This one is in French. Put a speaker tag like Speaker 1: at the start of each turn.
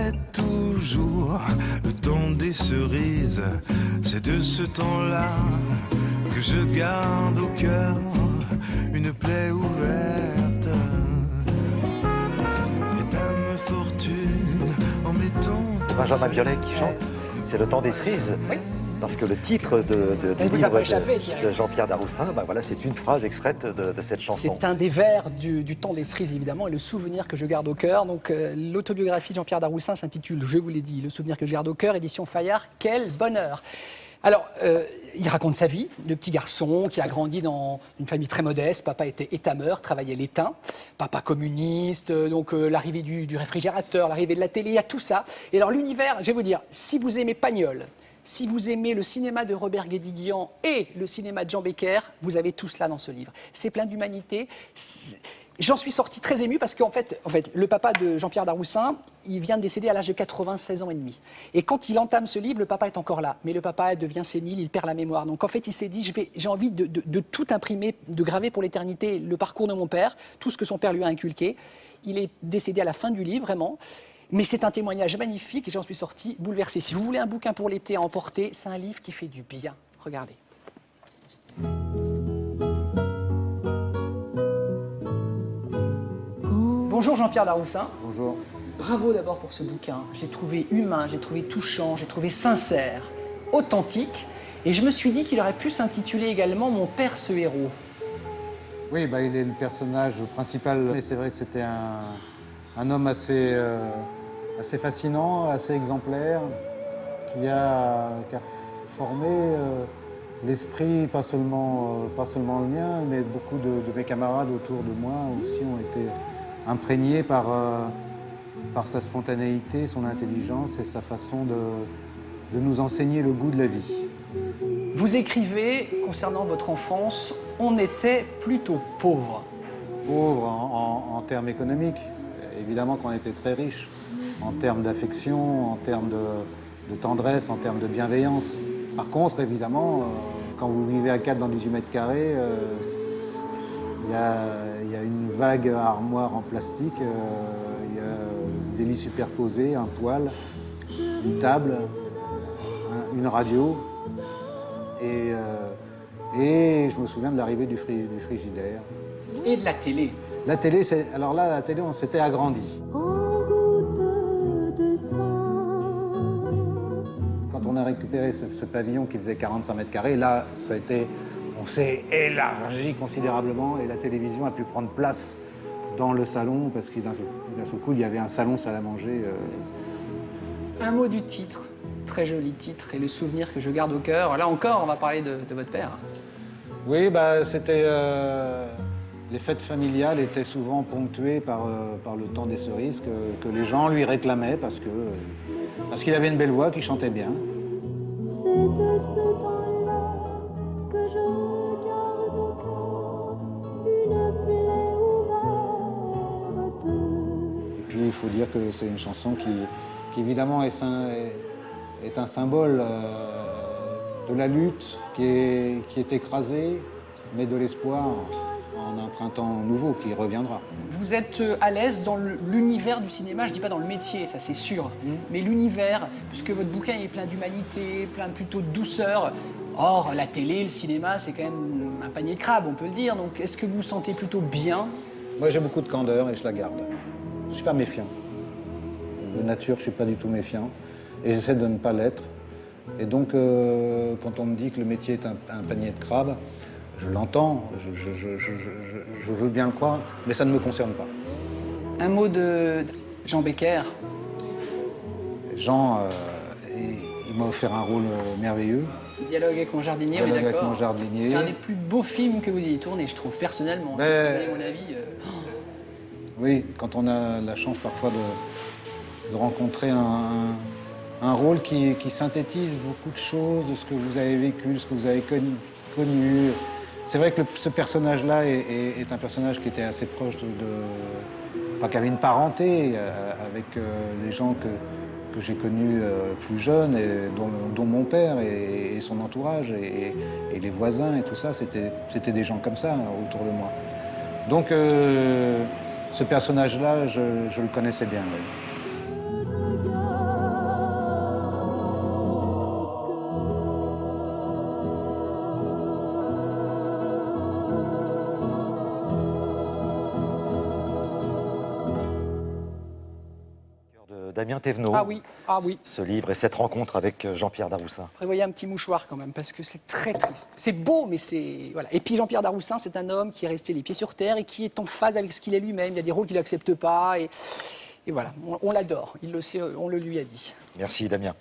Speaker 1: connais toujours le temps des cerises. C'est de ce temps-là que je garde au cœur une plaie ouverte. Mesdames fortune en mettant...
Speaker 2: Benjamin Biolay qui chante, c'est le temps des cerises.
Speaker 3: Oui.
Speaker 2: Parce que le titre du
Speaker 3: vous a
Speaker 2: livre
Speaker 3: pas échappé,
Speaker 2: de Jean-Pierre Daroussin, ben voilà, c'est une phrase extraite de cette chanson.
Speaker 3: C'est un des vers du temps des cerises, évidemment, et le souvenir que je garde au cœur. Donc, l'autobiographie de Jean-Pierre Daroussin s'intitule, je vous l'ai dit, Le souvenir que je garde au cœur, édition Fayard. Quel bonheur! Alors, il raconte sa vie, le petit garçon qui a grandi dans une famille très modeste. Papa était étameur, travaillait l'étain. Papa communiste, donc l'arrivée du réfrigérateur, l'arrivée de la télé, il y a tout ça. Et alors, l'univers, je vais vous dire, si vous aimez Pagnol, si vous aimez le cinéma de Robert Guédiguian et le cinéma de Jean Becker, vous avez tout cela dans ce livre. C'est plein d'humanité. J'en suis sorti très ému parce qu'en fait, le papa de Jean-Pierre Daroussin, il vient de décéder à l'âge de 96 ans et demi. Et quand il entame ce livre, le papa est encore là. Mais le papa devient sénile, il perd la mémoire. Donc en fait, il s'est dit, j'ai envie de tout imprimer, de graver pour l'éternité le parcours de mon père, tout ce que son père lui a inculqué. Il est décédé à la fin du livre, vraiment. Mais c'est un témoignage magnifique et j'en suis sorti bouleversé. Si vous voulez un bouquin pour l'été à emporter, c'est un livre qui fait du bien. Regardez. Bonjour Jean-Pierre Daroussin.
Speaker 4: Bonjour.
Speaker 3: Bravo d'abord pour ce bouquin. J'ai trouvé humain, j'ai trouvé touchant, j'ai trouvé sincère, authentique. Et je me suis dit qu'il aurait pu s'intituler également Mon père, ce héros.
Speaker 4: Oui, bah, il est le personnage principal. Et c'est vrai que c'était un homme assez fascinant, assez exemplaire, qui a formé l'esprit, pas seulement le mien, mais beaucoup de mes camarades autour de moi aussi ont été imprégnés par sa spontanéité, son intelligence et sa façon de nous enseigner le goût de la vie.
Speaker 3: Vous écrivez, concernant votre enfance, on était plutôt pauvre.
Speaker 4: Pauvre en termes économiques. Évidemment qu'on était très riche en termes d'affection, en termes de tendresse, en termes de bienveillance. Par contre, évidemment, quand vous vivez à 4 dans 18 mètres carrés, il y a une vague armoire en plastique, il y a des lits superposés, un poêle, une table, une radio. Et je me souviens de l'arrivée du frigidaire.
Speaker 3: Et de la télé.
Speaker 4: La télé, alors là, la télé, on s'était agrandi. Quand on a récupéré ce pavillon qui faisait 45 mètres carrés, là, on s'est élargi considérablement et la télévision a pu prendre place dans le salon parce que d'un seul coup, il y avait un salon salle à manger.
Speaker 3: Un mot du titre, très joli titre, et le souvenir que je garde au cœur. Là encore, on va parler de votre père.
Speaker 4: Oui, bah, c'était... Les fêtes familiales étaient souvent ponctuées par le temps des cerises que les gens lui réclamaient parce qu'il avait une belle voix, qu'il chantait bien.
Speaker 5: C'est de ce temps-là que je garde au cœur une plaie ouverte.
Speaker 4: Et puis il faut dire que c'est une chanson qui évidemment est un symbole de la lutte qui est écrasée, mais de l'espoir en un printemps nouveau qui reviendra.
Speaker 3: Vous êtes à l'aise dans l'univers du cinéma, je ne dis pas dans le métier, ça c'est sûr, mais l'univers, puisque votre bouquin est plein d'humanité, plein plutôt de douceur. Or, la télé, le cinéma, c'est quand même un panier de crabes, on peut le dire. Donc, est-ce que vous vous sentez plutôt bien?
Speaker 4: Moi, j'ai beaucoup de candeur et je la garde. Je ne suis pas méfiant. De nature, je ne suis pas du tout méfiant. Et j'essaie de ne pas l'être. Et donc, quand on me dit que le métier est un panier de crabes, je l'entends, je veux bien le croire, mais ça ne me concerne pas.
Speaker 3: Un mot de Jean Becker.
Speaker 4: Jean, il m'a offert un rôle merveilleux.
Speaker 3: Dialogue avec mon jardinier, oui,
Speaker 4: Dialogue avec
Speaker 3: d'accord.
Speaker 4: mon jardinier.
Speaker 3: C'est un des plus beaux films que vous ayez tourné, je trouve, personnellement. Si je peux donner mon avis.
Speaker 4: Oui, quand on a la chance parfois de rencontrer un rôle qui synthétise beaucoup de choses, de ce que vous avez vécu, de ce que vous avez connu. C'est vrai que ce personnage-là est un personnage qui était assez proche enfin, qui avait une parenté avec les gens que j'ai connus plus jeunes, et dont mon père et son entourage, et les voisins et tout ça, c'était des gens comme ça autour de moi. Donc ce personnage-là, je le connaissais bien. Oui.
Speaker 2: Damien Thévenot.
Speaker 3: Ah oui, ah oui.
Speaker 2: Ce livre et cette rencontre avec Jean-Pierre Daroussin.
Speaker 3: Prévoyez un petit mouchoir quand même, parce que c'est très triste. C'est beau, mais c'est... Voilà. Et puis Jean-Pierre Daroussin, c'est un homme qui est resté les pieds sur terre et qui est en phase avec ce qu'il est lui-même. Il y a des rôles qu'il n'accepte pas. Et voilà, on l'adore. Il le sait, on le lui a dit.
Speaker 2: Merci Damien.